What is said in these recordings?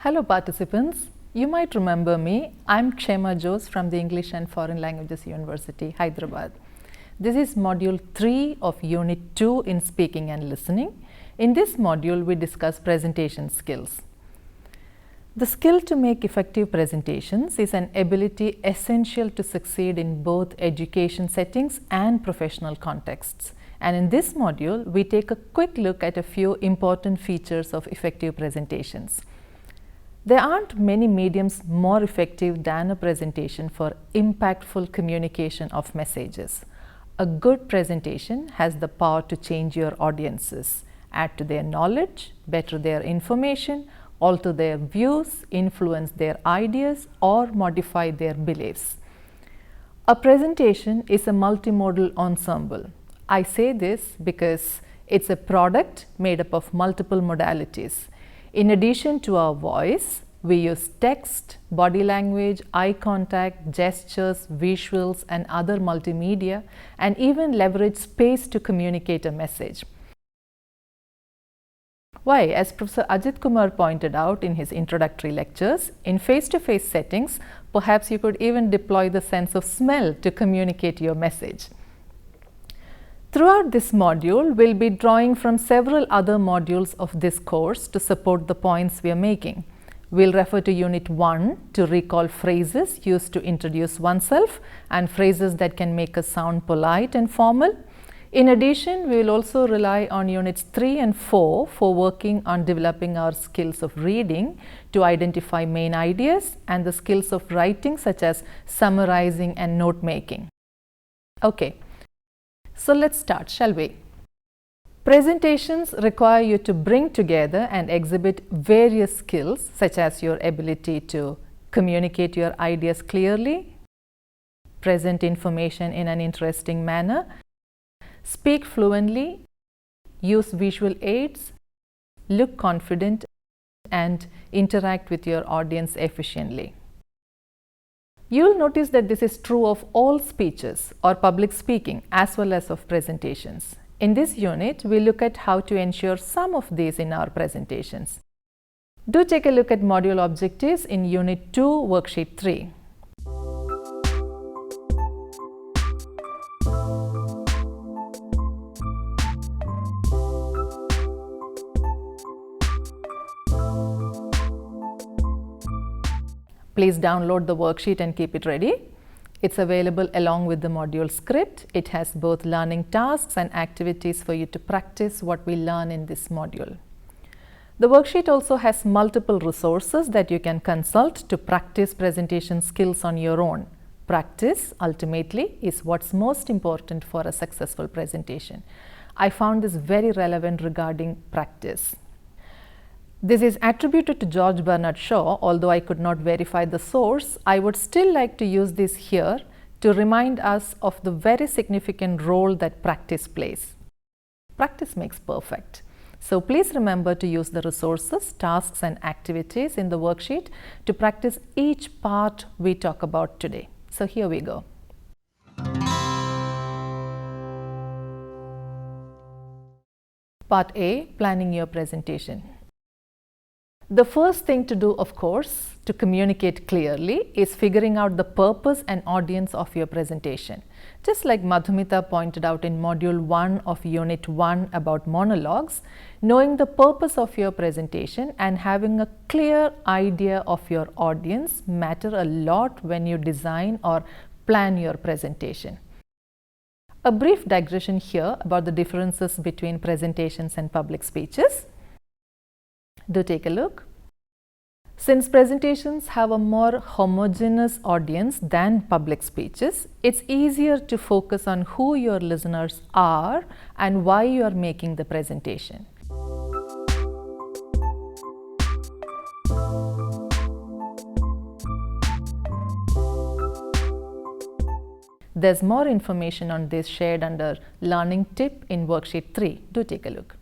Hello participants, you might remember me. I'm Kshema Jose from the English and Foreign Languages University, Hyderabad. This is module 3 of unit 2 in speaking and listening. In this module, we discuss presentation skills. The skill to make effective presentations is an ability essential to succeed in both education settings and professional contexts. And in this module, we take a quick look at a few important features of effective presentations. There aren't many mediums more effective than a presentation for impactful communication of messages. A good presentation has the power to change your audiences, add to their knowledge, better their information, alter their views, influence their ideas, or modify their beliefs. A presentation is a multimodal ensemble. I say this because it's a product made up of multiple modalities. In addition to our voice, we use text, body language, eye contact, gestures, visuals, and other multimedia, and even leverage space to communicate a message. Why? As Professor Ajit Kumar pointed out in his introductory lectures, in face-to-face settings, perhaps you could even deploy the sense of smell to communicate your message. Throughout this module, we'll be drawing from several other modules of this course to support the points we are making. We'll refer to Unit 1 to recall phrases used to introduce oneself and phrases that can make us sound polite and formal. In addition, we will also rely on Units 3 and 4 for working on developing our skills of reading to identify main ideas and the skills of writing such as summarizing and note making. Okay. So let's start, shall we? Presentations require you to bring together and exhibit various skills such as your ability to communicate your ideas clearly, present information in an interesting manner, speak fluently, use visual aids, look confident, and interact with your audience efficiently. You will notice that this is true of all speeches or public speaking as well as of presentations. In this unit, we look at how to ensure some of these in our presentations. Do take a look at module objectives in Unit 2, Worksheet 3. Please download the worksheet and keep it ready. It's available along with the module script. It has both learning tasks and activities for you to practice what we learn in this module. The worksheet also has multiple resources that you can consult to practice presentation skills on your own. Practice, ultimately, is what's most important for a successful presentation. I found this very relevant regarding practice. This is attributed to George Bernard Shaw. Although I could not verify the source, I would still like to use this here to remind us of the very significant role that practice plays. Practice makes perfect. So please remember to use the resources, tasks, and activities in the worksheet to practice each part we talk about today. So here we go. Part A, planning your presentation. The first thing to do, of course, to communicate clearly is figuring out the purpose and audience of your presentation. Just like Madhumita pointed out in Module 1 of Unit 1 about monologues, knowing the purpose of your presentation and having a clear idea of your audience matter a lot when you design or plan your presentation. A brief digression here about the differences between presentations and public speeches. Do take a look. Since presentations have a more homogeneous audience than public speeches, it's easier to focus on who your listeners are and why you are making the presentation. There's more information on this shared under Learning Tip in Worksheet 3. Do take a look.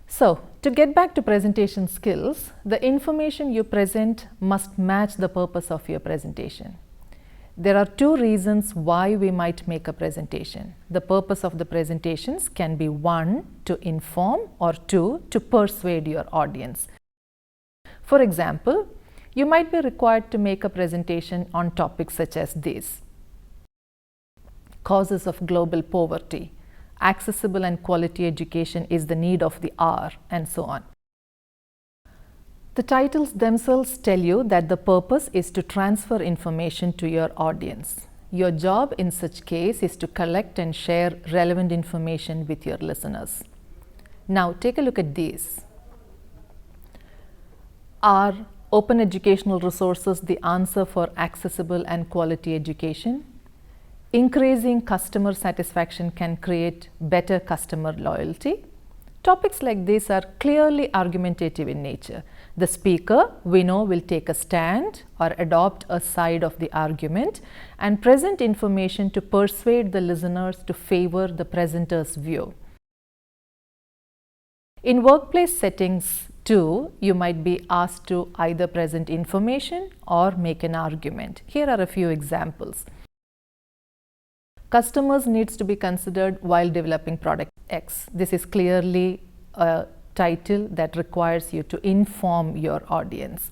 So, to get back to presentation skills, the information you present must match the purpose of your presentation. There are two reasons why we might make a presentation. The purpose of the presentations can be 1, to inform, or 2, to persuade your audience. For example, you might be required to make a presentation on topics such as these: causes of global poverty, accessible and quality education is the need of the hour, and so on. The titles themselves tell you that the purpose is to transfer information to your audience. Your job in such case is to collect and share relevant information with your listeners. Now take a look at these. Are open educational resources the answer for accessible and quality education? Increasing customer satisfaction can create better customer loyalty. Topics like these are clearly argumentative in nature. The speaker, we know, will take a stand or adopt a side of the argument and present information to persuade the listeners to favor the presenter's view. In workplace settings too, you might be asked to either present information or make an argument. Here are a few examples. Customers needs to be considered while developing product X. This is clearly a title that requires you to inform your audience.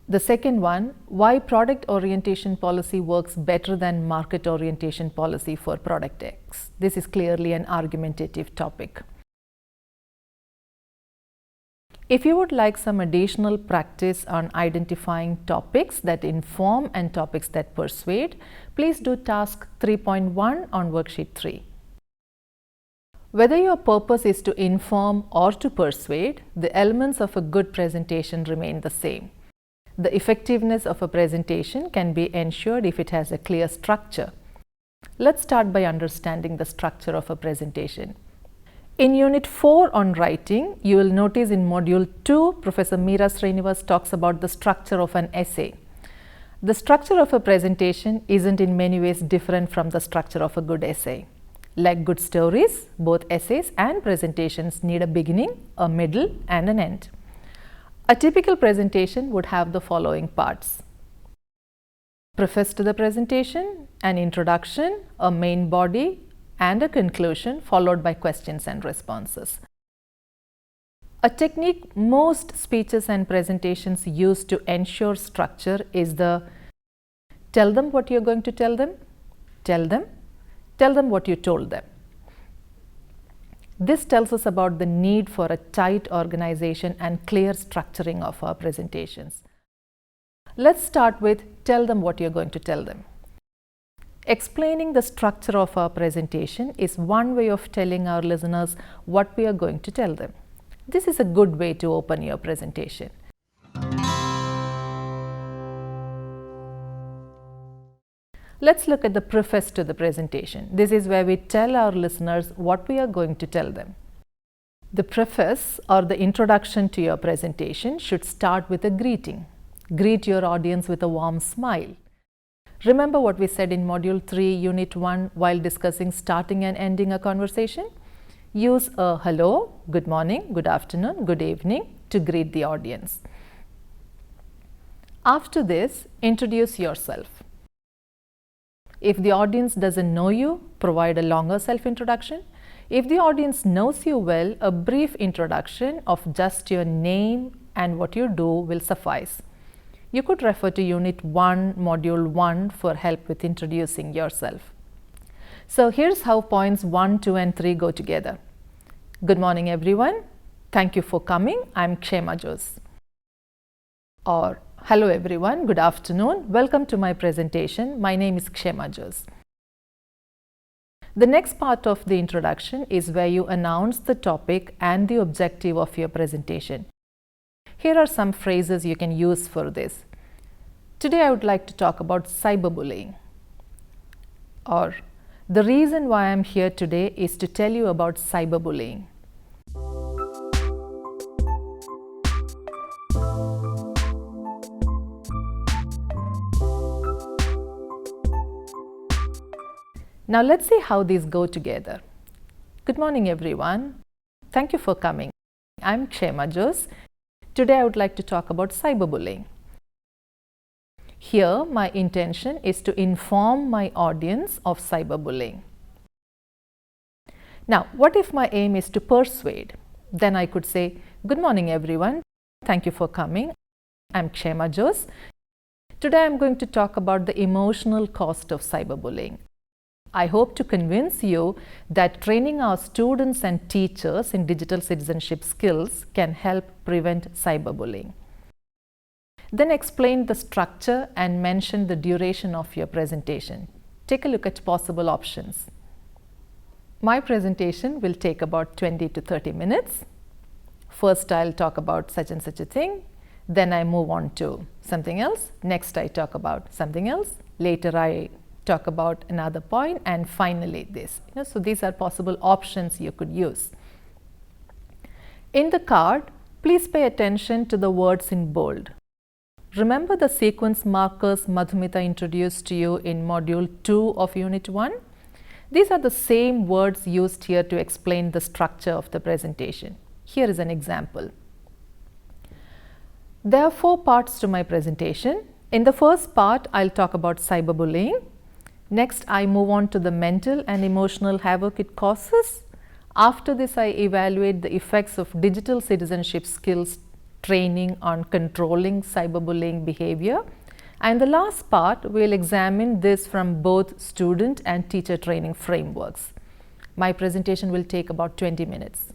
The second one, why product orientation policy works better than market orientation policy for product X. This is clearly an argumentative topic. If you would like some additional practice on identifying topics that inform and topics that persuade, please do task 3.1 on worksheet 3. Whether your purpose is to inform or to persuade, the elements of a good presentation remain the same. The effectiveness of a presentation can be ensured if it has a clear structure. Let's start by understanding the structure of a presentation. In Unit 4 on writing, you will notice in Module 2, Professor Meera Srinivas talks about the structure of an essay. The structure of a presentation isn't in many ways different from the structure of a good essay. Like good stories, both essays and presentations need a beginning, a middle, and an end. A typical presentation would have the following parts: preface to the presentation, an introduction, a main body, and a conclusion, followed by questions and responses. A technique most speeches and presentations use to ensure structure is the tell them what you're going to tell them, tell them what you told them. This tells us about the need for a tight organization and clear structuring of our presentations. Let's start with tell them what you're going to tell them. Explaining the structure of our presentation is one way of telling our listeners what we are going to tell them. This is a good way to open your presentation. Let's look at the preface to the presentation. This is where we tell our listeners what we are going to tell them. The preface or the introduction to your presentation should start with a greeting. Greet your audience with a warm smile. Remember what we said in Module 3, Unit 1 while discussing starting and ending a conversation? Use a hello, good morning, good afternoon, good evening to greet the audience. After this, introduce yourself. If the audience doesn't know you, provide a longer self-introduction. If the audience knows you well, a brief introduction of just your name and what you do will suffice. You could refer to Unit 1, Module 1 for help with introducing yourself. So here's how points 1, 2 and 3 go together. Good morning everyone. Thank you for coming. I'm Kshema Jose. Or hello everyone. Good afternoon. Welcome to my presentation. My name is Kshema Jose. The next part of the introduction is where you announce the topic and the objective of your presentation. Here are some phrases you can use for this. Today I would like to talk about cyberbullying. Or the reason why I'm here today is to tell you about cyberbullying. Now let's see how these go together. Good morning everyone. Thank you for coming. I'm Kshema Jose. Today I would like to talk about cyberbullying. Here my intention is to inform my audience of cyberbullying. Now what if my aim is to persuade? Then I could say, good morning everyone. Thank you for coming. I'm Kshema Jose. Today I'm going to talk about the emotional cost of cyberbullying. I hope to convince you that training our students and teachers in digital citizenship skills can help prevent cyberbullying. Then explain the structure and mention the duration of your presentation. Take a look at possible options. My presentation will take about 20 to 30 minutes. First, I'll talk about such and such a thing. Then I move on to something else. Next, I talk about something else. Later, I talk about another point, and finally this. So these are possible options you could use. In the card, please pay attention to the words in bold. Remember the sequence markers Madhumita introduced to you in Module 2 of Unit 1? These are the same words used here to explain the structure of the presentation. Here is an example. There are 4 parts to my presentation. In the first part, I'll talk about cyberbullying. Next, I move on to the mental and emotional havoc it causes. After this, I evaluate the effects of digital citizenship skills training on controlling cyberbullying behavior. And the last part, we'll examine this from both student and teacher training frameworks. My presentation will take about 20 minutes.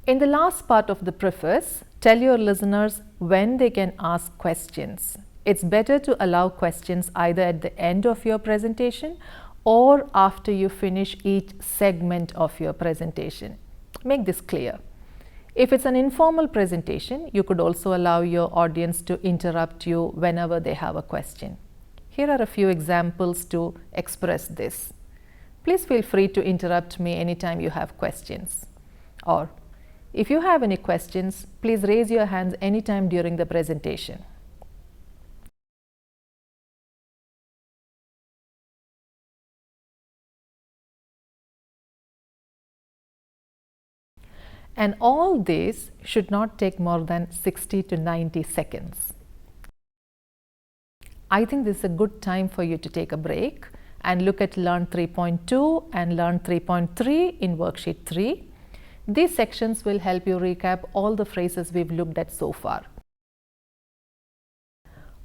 In the last part of the preface, tell your listeners when they can ask questions. It's better to allow questions either at the end of your presentation or after you finish each segment of your presentation. Make this clear. If it's an informal presentation, you could also allow your audience to interrupt you whenever they have a question. Here are a few examples to express this. Please feel free to interrupt me anytime you have questions. Or if you have any questions, please raise your hands anytime during the presentation. And all this should not take more than 60 to 90 seconds. I think this is a good time for you to take a break and look at Learn 3.2 and Learn 3.3 in Worksheet 3. These sections will help you recap all the phrases we've looked at so far.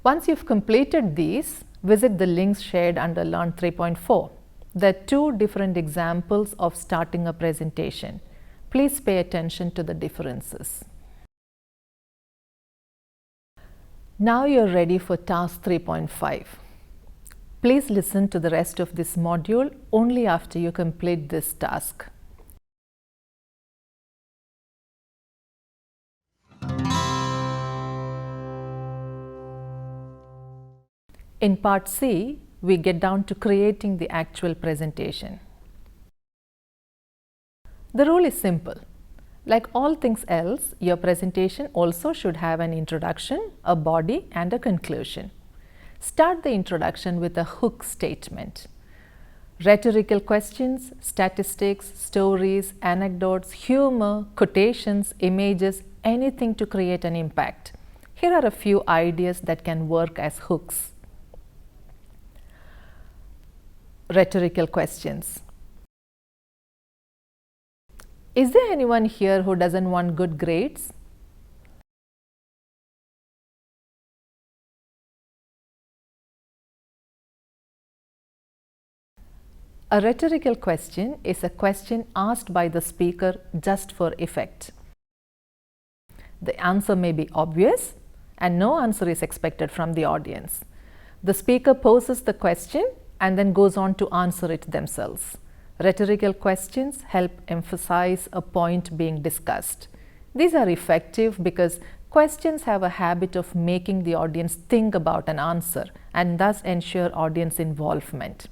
Once you've completed these, visit the links shared under Learn 3.4. There are 2 different examples of starting a presentation. Please pay attention to the differences. Now you're ready for task 3.5. Please listen to the rest of this module only after you complete this task. In part C, we get down to creating the actual presentation. The rule is simple. Like all things else, your presentation also should have an introduction, a body, and a conclusion. Start the introduction with a hook statement. Rhetorical questions, statistics, stories, anecdotes, humor, quotations, images, anything to create an impact. Here are a few ideas that can work as hooks. Rhetorical questions. Is there anyone here who doesn't want good grades? A rhetorical question is a question asked by the speaker just for effect. The answer may be obvious and no answer is expected from the audience. The speaker poses the question and then goes on to answer it themselves. Rhetorical questions help emphasize a point being discussed. These are effective because questions have a habit of making the audience think about an answer and thus ensure audience involvement.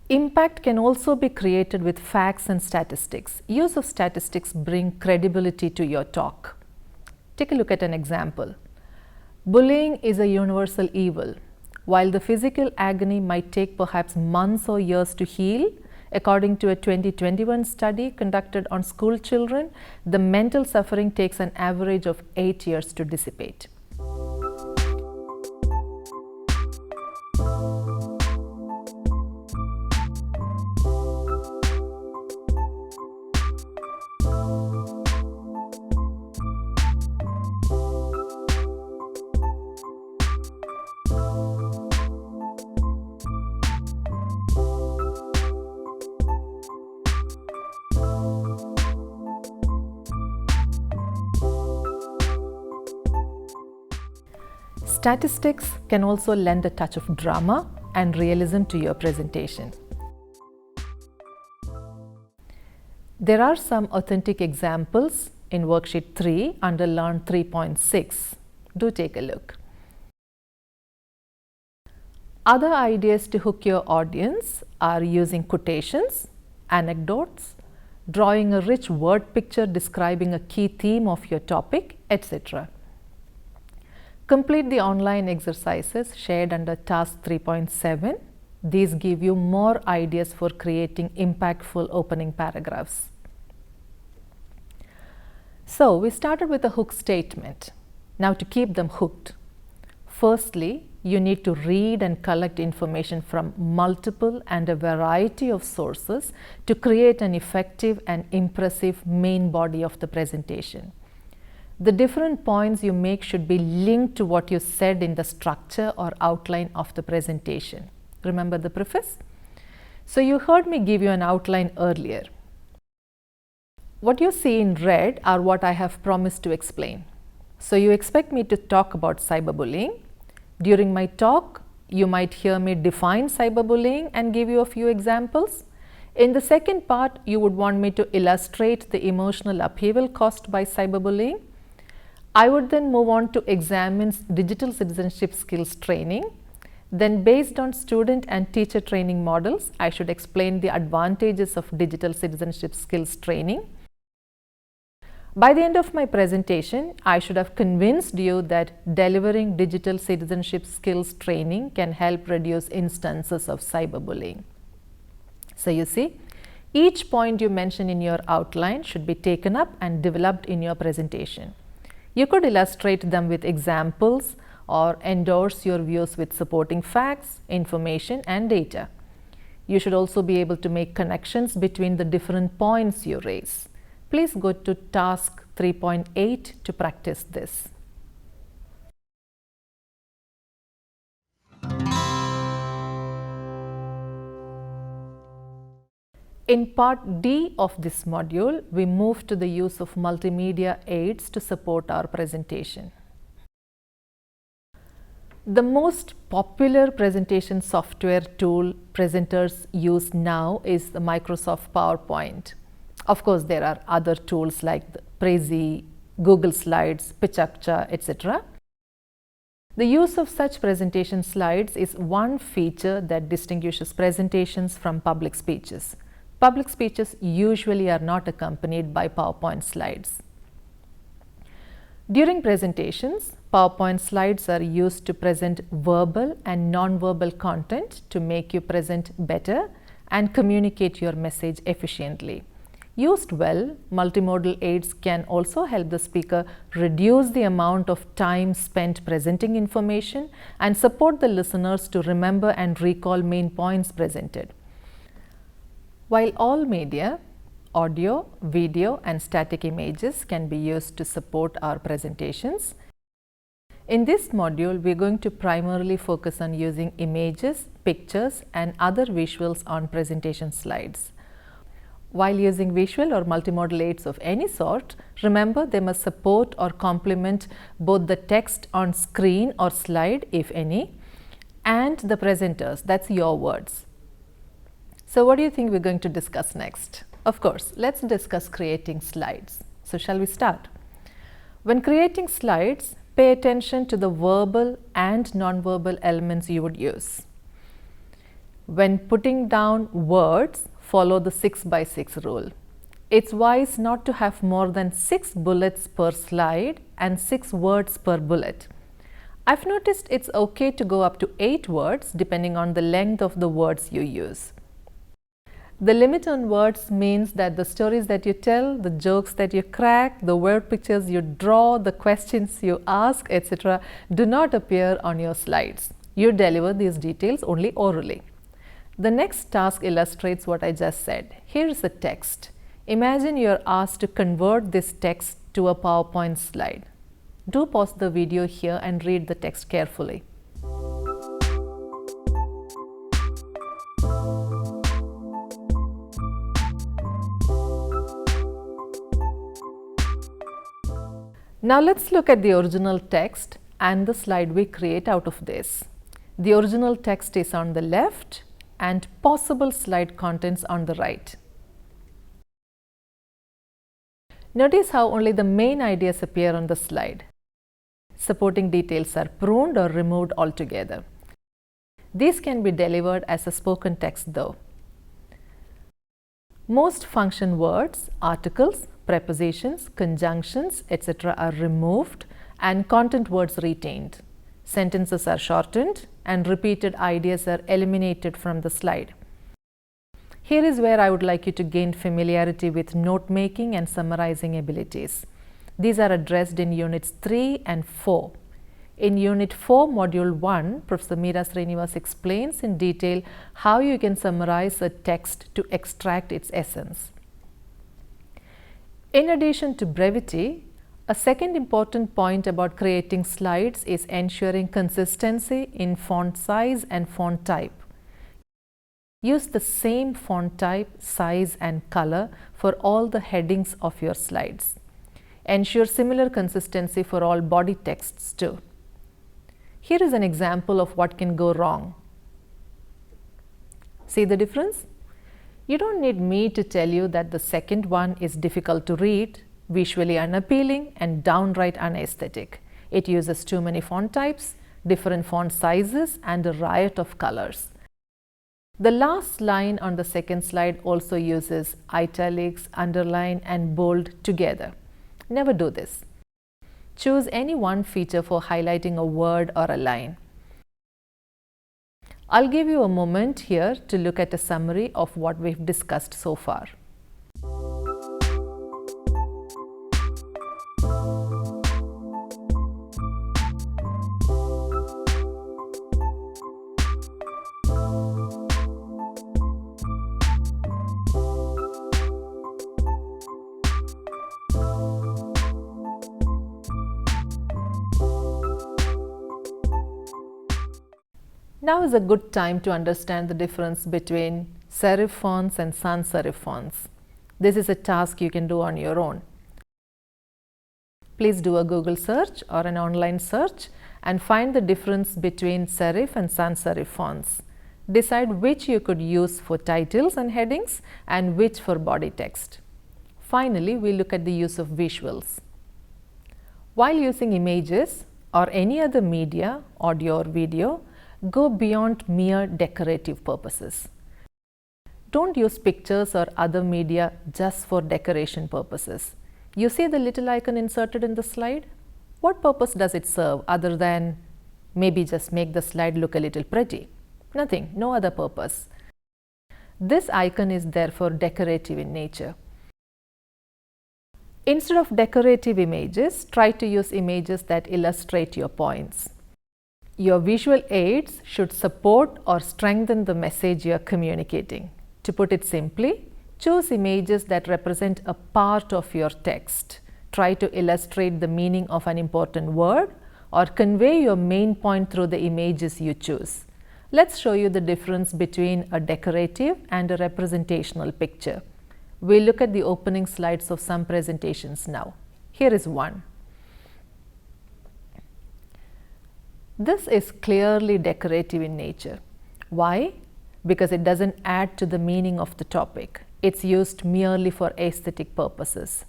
Impact can also be created with facts and statistics. Use of statistics bring credibility to your talk. Take a look at an example. Bullying is a universal evil. While the physical agony might take perhaps months or years to heal, according to a 2021 study conducted on school children, the mental suffering takes an average of 8 years to dissipate. Statistics can also lend a touch of drama and realism to your presentation. There are some authentic examples in Worksheet 3 under Learn 3.6. Do take a look. Other ideas to hook your audience are using quotations, anecdotes, drawing a rich word picture describing a key theme of your topic, etc. Complete the online exercises shared under Task 3.7. These give you more ideas for creating impactful opening paragraphs. So, we started with a hook statement. Now, to keep them hooked, firstly, you need to read and collect information from multiple and a variety of sources to create an effective and impressive main body of the presentation. The different points you make should be linked to what you said in the structure or outline of the presentation. Remember the preface? So, you heard me give you an outline earlier. What you see in red are what I have promised to explain. So, you expect me to talk about cyberbullying. During my talk, you might hear me define cyberbullying and give you a few examples. In the second part, you would want me to illustrate the emotional upheaval caused by cyberbullying. I would then move on to examine digital citizenship skills training. Then, based on student and teacher training models, I should explain the advantages of digital citizenship skills training. By the end of my presentation, I should have convinced you that delivering digital citizenship skills training can help reduce instances of cyberbullying. So, you see, each point you mention in your outline should be taken up and developed in your presentation. You could illustrate them with examples or endorse your views with supporting facts, information, and data. You should also be able to make connections between the different points you raise. Please go to Task 3.8 to practice this. In part D of this module, we move to the use of multimedia aids to support our presentation. The most popular presentation software tool presenters use now is the Microsoft PowerPoint. Of course, there are other tools like Prezi, Google Slides, Pichakcha, etc. The use of such presentation slides is one feature that distinguishes presentations from public speeches. Public speeches usually are not accompanied by PowerPoint slides. During presentations, PowerPoint slides are used to present verbal and non-verbal content to make you present better and communicate your message efficiently. Used well, multimodal aids can also help the speaker reduce the amount of time spent presenting information and support the listeners to remember and recall main points presented. While all media, audio, video, and static images can be used to support our presentations, in this module, we are going to primarily focus on using images, pictures, and other visuals on presentation slides. While using visual or multimodal aids of any sort, remember they must support or complement both the text on screen or slide, if any, and the presenters, that's your words. So, what do you think we're going to discuss next? Of course, let's discuss creating slides. So, shall we start? When creating slides, pay attention to the verbal and non-verbal elements you would use. When putting down words, follow the 6x6 rule. It's wise not to have more than 6 bullets per slide and 6 words per bullet. I've noticed it's okay to go up to 8 words depending on the length of the words you use. The limit on words means that the stories that you tell, the jokes that you crack, the word pictures you draw, the questions you ask, etc. do not appear on your slides. You deliver these details only orally. The next task illustrates what I just said. Here is the text. Imagine you are asked to convert this text to a PowerPoint slide. Do pause the video here and read the text carefully. Now let's look at the original text and the slide we create out of this. The original text is on the left and possible slide contents on the right. Notice how only the main ideas appear on the slide. Supporting details are pruned or removed altogether. These can be delivered as a spoken text though. Most function words, articles, prepositions, conjunctions, etc. are removed and content words retained. Sentences are shortened and repeated ideas are eliminated from the slide. Here is where I would like you to gain familiarity with note-making and summarizing abilities. These are addressed in Units 3 and 4. In Unit 4, Module 1, Professor Meera Srinivas explains in detail how you can summarize a text to extract its essence. In addition to brevity, a second important point about creating slides is ensuring consistency in font size and font type. Use the same font type, size and color for all the headings of your slides. Ensure similar consistency for all body texts too. Here is an example of what can go wrong. See the difference? You don't need me to tell you that the second one is difficult to read, visually unappealing and downright unaesthetic. It uses too many font types, different font sizes and a riot of colors. The last line on the second slide also uses italics, underline and bold together. Never do this. Choose any one feature for highlighting a word or a line. I'll give you a moment here to look at a summary of what we've discussed so far. Now is a good time to understand the difference between serif fonts and sans serif fonts. This is a task you can do on your own. Please do a Google search or an online search and find the difference between serif and sans serif fonts. Decide which you could use for titles and headings and which for body text. Finally, we look at the use of visuals. While using images or any other media, audio or video, go beyond mere decorative purposes. Don't use pictures or other media just for decoration purposes. You see the little icon inserted in the slide? What purpose does it serve other than maybe just make the slide look a little pretty? Nothing, no other purpose. This icon is therefore decorative in nature. Instead of decorative images, try to use images that illustrate your points. Your visual aids should support or strengthen the message you are communicating. To put it simply, choose images that represent a part of your text. Try to illustrate the meaning of an important word or convey your main point through the images you choose. Let's show you the difference between a decorative and a representational picture. We'll look at the opening slides of some presentations now. Here is one. This is clearly decorative in nature. Why? Because it doesn't add to the meaning of the topic. It's used merely for aesthetic purposes.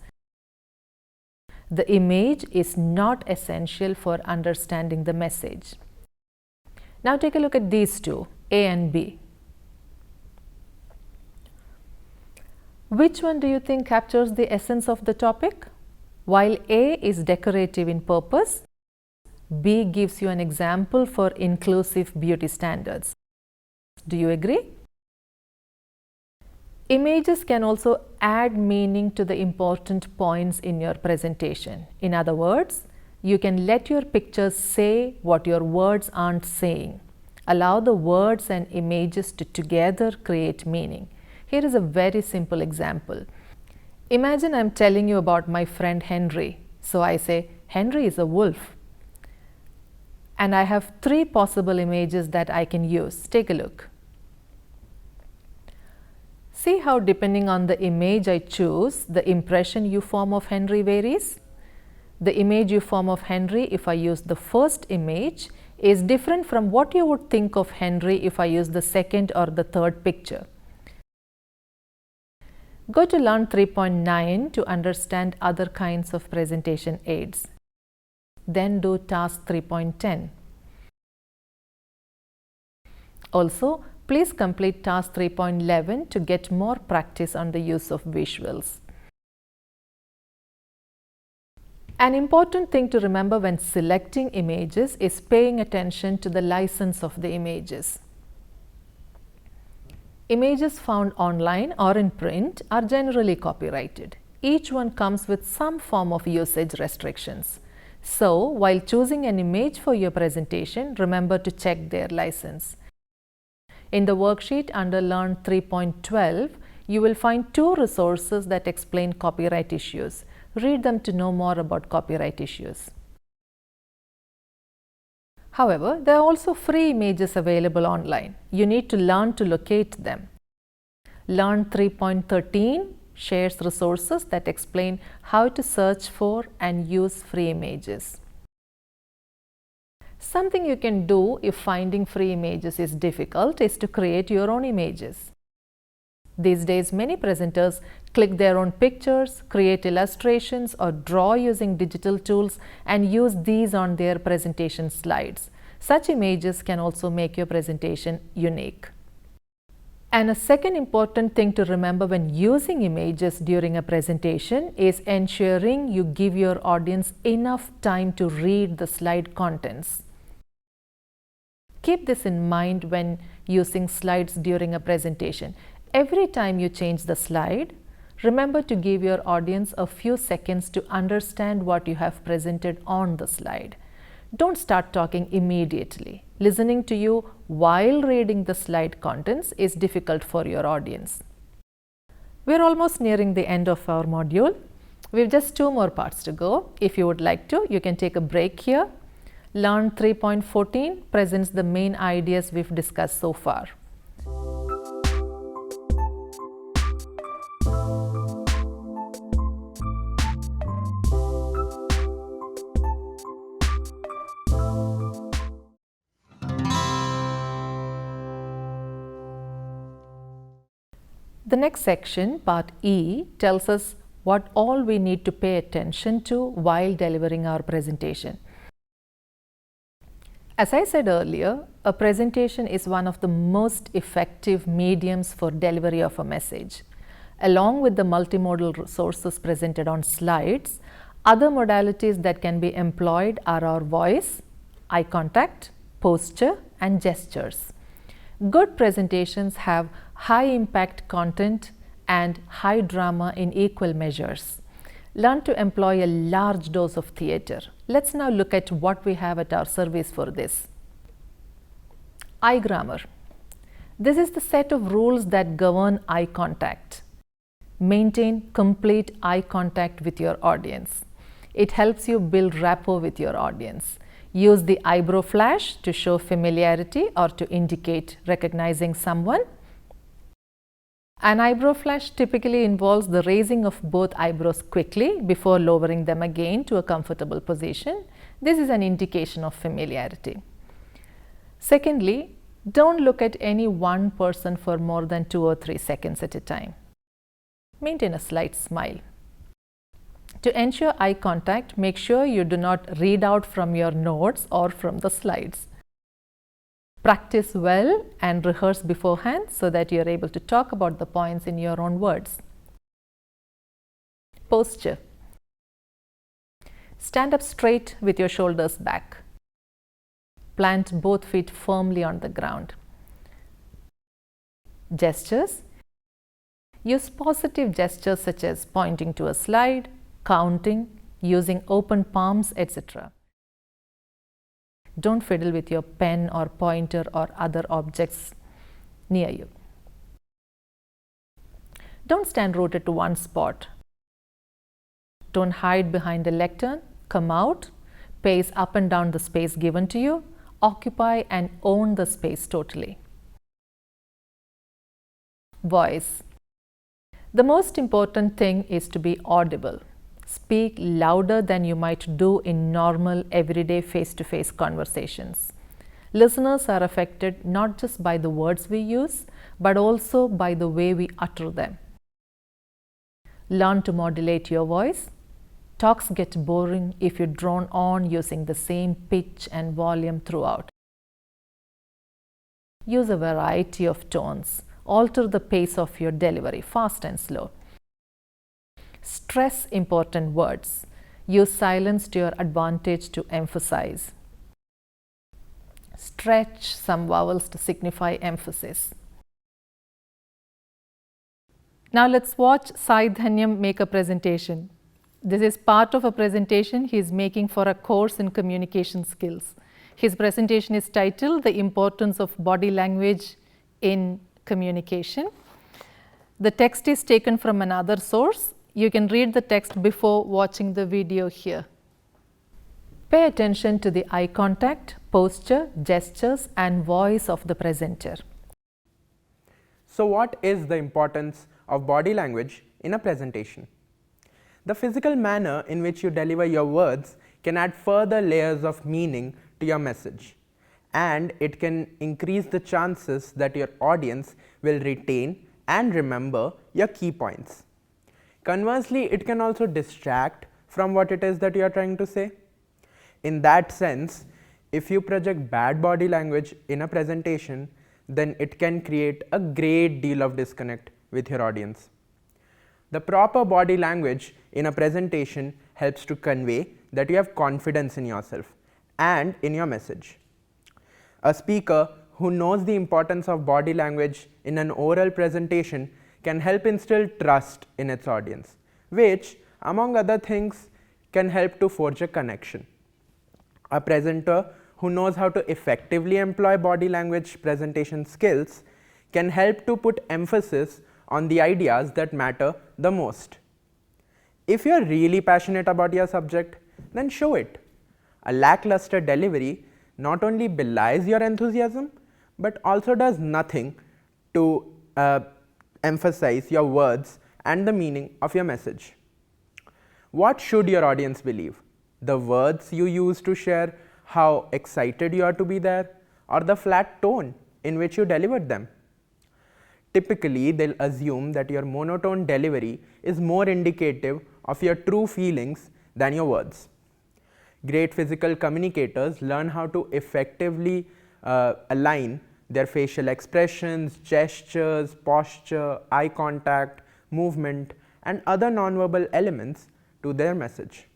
The image is not essential for understanding the message. Now take a look at these two, A and B. Which one do you think captures the essence of the topic? While A is decorative in purpose, B gives you an example for inclusive beauty standards. Do you agree? Images can also add meaning to the important points in your presentation. In other words, you can let your pictures say what your words aren't saying. Allow the words and images to together create meaning. Here is a very simple example. Imagine I'm telling you about my friend Henry. So I say, Henry is a wolf. And I have three possible images that I can use. Take a look. See how depending on the image I choose, the impression you form of Henry varies? The image you form of Henry if I use the first image is different from what you would think of Henry if I use the second or the third picture. Go to Learn 3.9 to understand other kinds of presentation aids. Then do Task 3.10. Also, please complete Task 3.11 to get more practice on the use of visuals. An important thing to remember when selecting images is paying attention to the license of the images. Images found online or in print are generally copyrighted. Each one comes with some form of usage restrictions. So, while choosing an image for your presentation, remember to check their license. In the worksheet under Learn 3.12, you will find 2 resources that explain copyright issues. Read them to know more about copyright issues. However, there are also free images available online. You need to learn to locate them. Learn 3.13 shares resources that explain how to search for and use free images. Something you can do if finding free images is difficult is to create your own images. These days, many presenters click their own pictures, create illustrations, or draw using digital tools and use these on their presentation slides. Such images can also make your presentation unique. And a second important thing to remember when using images during a presentation is ensuring you give your audience enough time to read the slide contents. Keep this in mind when using slides during a presentation. Every time you change the slide, remember to give your audience a few seconds to understand what you have presented on the slide. Don't start talking immediately. Listening to you while reading the slide contents is difficult for your audience. We're almost nearing the end of our module. We've just 2 more parts to go. If you would like to, you can take a break here. Learn 3.14 presents the main ideas we've discussed so far. The next section, part E, tells us what all we need to pay attention to while delivering our presentation. As I said earlier, a presentation is one of the most effective mediums for delivery of a message. Along with the multimodal resources presented on slides, other modalities that can be employed are our voice, eye contact, posture, and gestures. Good presentations have high impact content and high drama in equal measures. Learn to employ a large dose of theatre. Let's now look at what we have at our service for this. Eye grammar. This is the set of rules that govern eye contact. Maintain complete eye contact with your audience. It helps you build rapport with your audience. Use the eyebrow flash to show familiarity or to indicate recognizing someone. An eyebrow flash typically involves the raising of both eyebrows quickly before lowering them again to a comfortable position. This is an indication of familiarity. Secondly, don't look at any one person for more than 2 or 3 seconds at a time. Maintain a slight smile. To ensure eye contact, make sure you do not read out from your notes or from the slides. Practice well and rehearse beforehand so that you are able to talk about the points in your own words. Posture. Stand up straight with your shoulders back. Plant both feet firmly on the ground. Gestures. Use positive gestures such as pointing to a slide, counting, using open palms, etc. Don't fiddle with your pen or pointer or other objects near you. Don't stand rooted to one spot. Don't hide behind a lectern. Come out, pace up and down the space given to you, occupy and own the space totally. Voice. The most important thing is to be audible. Speak louder than you might do in normal, everyday face-to-face conversations. Listeners are affected not just by the words we use, but also by the way we utter them. Learn to modulate your voice. Talks get boring if you drone on using the same pitch and volume throughout. Use a variety of tones. Alter the pace of your delivery, fast and slow. Stress important words. Use silence to your advantage to emphasize. Stretch some vowels to signify emphasis. Now let's watch Sai Dhanyam make a presentation. This is part of a presentation he is making for a course in communication skills. His presentation is titled The Importance of Body Language in Communication. The text is taken from another source. You can read the text before watching the video here. Pay attention to the eye contact, posture, gestures and voice of the presenter. So what is the importance of body language in a presentation? The physical manner in which you deliver your words can add further layers of meaning to your message, and it can increase the chances that your audience will retain and remember your key points. Conversely, it can also distract from what it is that you are trying to say. In that sense, if you project bad body language in a presentation, then it can create a great deal of disconnect with your audience. The proper body language in a presentation helps to convey that you have confidence in yourself and in your message. A speaker who knows the importance of body language in an oral presentation can help instill trust in its audience, which, among other things, can help to forge a connection. A presenter who knows how to effectively employ body language presentation skills can help to put emphasis on the ideas that matter the most. If you are really passionate about your subject, then show it. A lackluster delivery not only belies your enthusiasm, but also does nothing to emphasize your words and the meaning of your message. What should your audience believe? The words you use to share how excited you are to be there, or the flat tone in which you delivered them? Typically, they'll assume that your monotone delivery is more indicative of your true feelings than your words. Great physical communicators learn how to effectively align their facial expressions, gestures, posture, eye contact, movement, and other nonverbal elements to their message.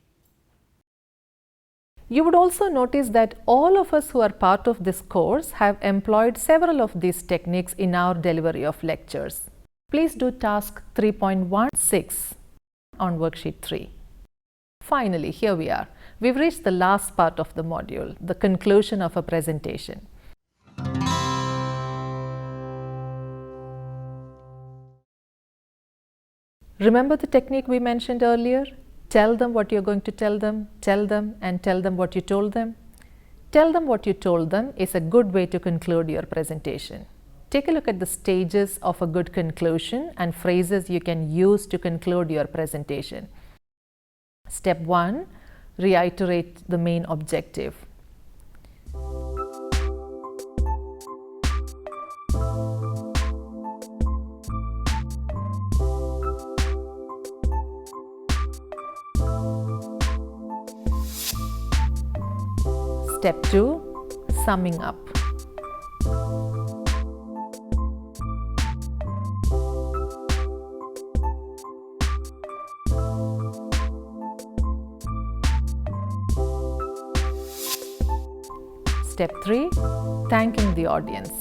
You would also notice that all of us who are part of this course have employed several of these techniques in our delivery of lectures. Please do task 3.16 on worksheet 3. Finally, here we are. We've reached the last part of the module, the conclusion of a presentation. Remember the technique we mentioned earlier? Tell them what you're going to tell them, and tell them what you told them. Tell them what you told them is a good way to conclude your presentation. Take a look at the stages of a good conclusion and phrases you can use to conclude your presentation. Step 1. Reiterate the main objective. Step 2. Summing up. Step 3. Thanking the audience.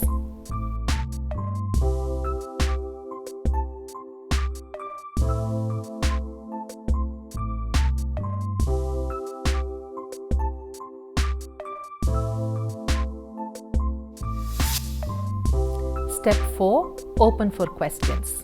Step 4. Open for questions.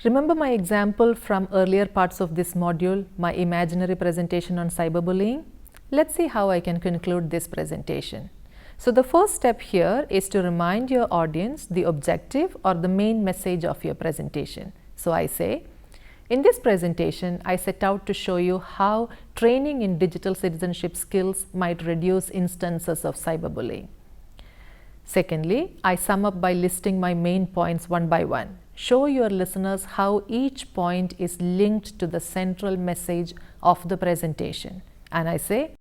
Remember my example from earlier parts of this module, my imaginary presentation on cyberbullying? Let's see how I can conclude this presentation. So the first step here is to remind your audience the objective or the main message of your presentation. So I say, in this presentation, I set out to show you how training in digital citizenship skills might reduce instances of cyberbullying. Secondly, I sum up by listing my main points one by one. Show your listeners how each point is linked to the central message of the presentation. And I say,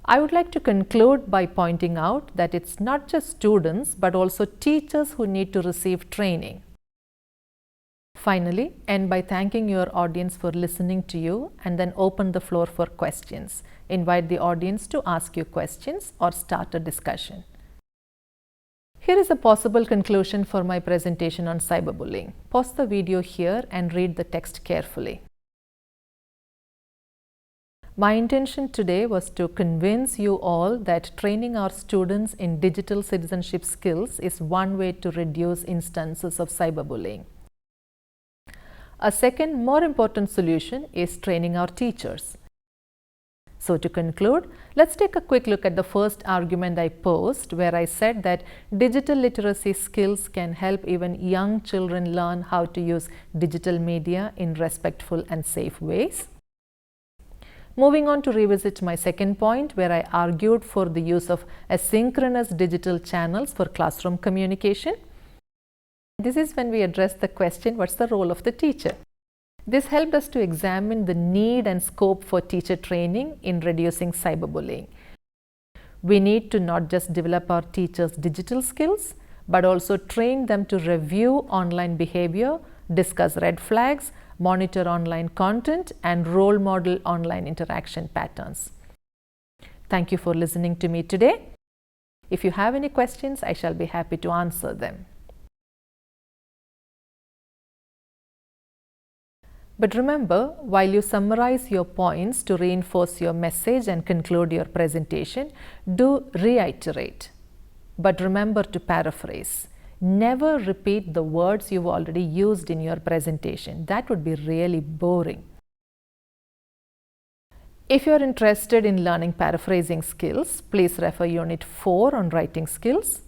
I would like to conclude by pointing out that it's not just students but also teachers who need to receive training. Finally, end by thanking your audience for listening to you and then open the floor for questions. Invite the audience to ask you questions or start a discussion. Here is a possible conclusion for my presentation on cyberbullying. Pause the video here and read the text carefully. My intention today was to convince you all that training our students in digital citizenship skills is one way to reduce instances of cyberbullying. A second, more important solution is training our teachers. So to conclude, let's take a quick look at the first argument I posed, where I said that digital literacy skills can help even young children learn how to use digital media in respectful and safe ways. Moving on to revisit my second point, where I argued for the use of asynchronous digital channels for classroom communication. This is when we address the question, what's the role of the teacher? This helped us to examine the need and scope for teacher training in reducing cyberbullying. We need to not just develop our teachers' digital skills, but also train them to review online behavior, discuss red flags, monitor online content, and role model online interaction patterns. Thank you for listening to me today. If you have any questions, I shall be happy to answer them. But remember, while you summarize your points to reinforce your message and conclude your presentation, do reiterate. But remember to paraphrase. Never repeat the words you've already used in your presentation. That would be really boring. If you're interested in learning paraphrasing skills, please refer Unit 4 on writing skills.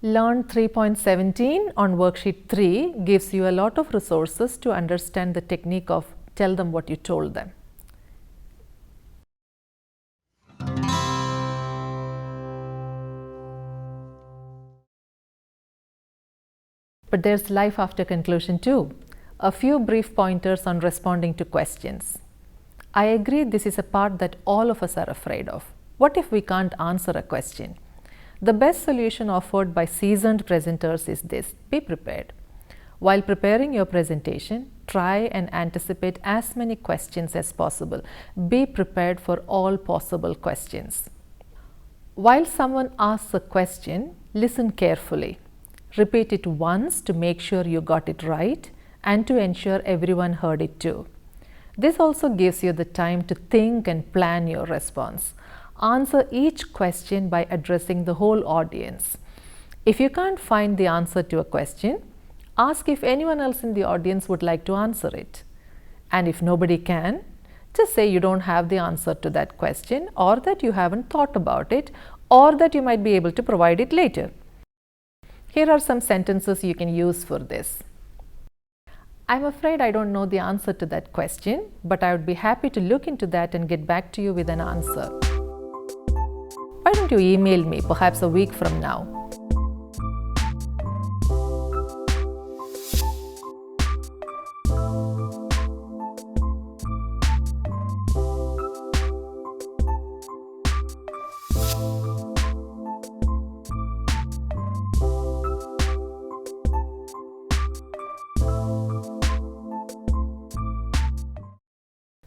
Learn 3.17 on Worksheet 3 gives you a lot of resources to understand the technique of tell them what you told them. But there's life after conclusion too. A few brief pointers on responding to questions. I agree this is a part that all of us are afraid of. What if we can't answer a question? The best solution offered by seasoned presenters is this: be prepared. While preparing your presentation, try and anticipate as many questions as possible. Be prepared for all possible questions. While someone asks a question, listen carefully. Repeat it once to make sure you got it right and to ensure everyone heard it too. This also gives you the time to think and plan your response. Answer each question by addressing the whole audience. If you can't find the answer to a question, ask if anyone else in the audience would like to answer it. And if nobody can, just say you don't have the answer to that question, or that you haven't thought about it, or that you might be able to provide it later. Here are some sentences you can use for this. I'm afraid I don't know the answer to that question, but I would be happy to look into that and get back to you with an answer. Why don't you email me, perhaps a week from now?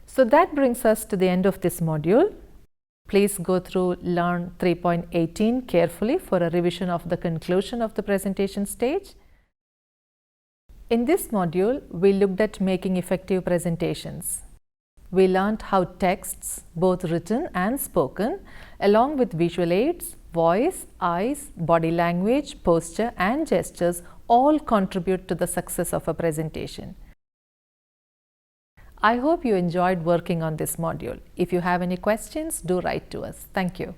So that brings us to the end of this module. Please go through Learn 3.18 carefully for a revision of the conclusion of the presentation stage. In this module, we looked at making effective presentations. We learned how texts, both written and spoken, along with visual aids, voice, eyes, body language, posture, and gestures all contribute to the success of a presentation. I hope you enjoyed working on this module. If you have any questions, do write to us. Thank you.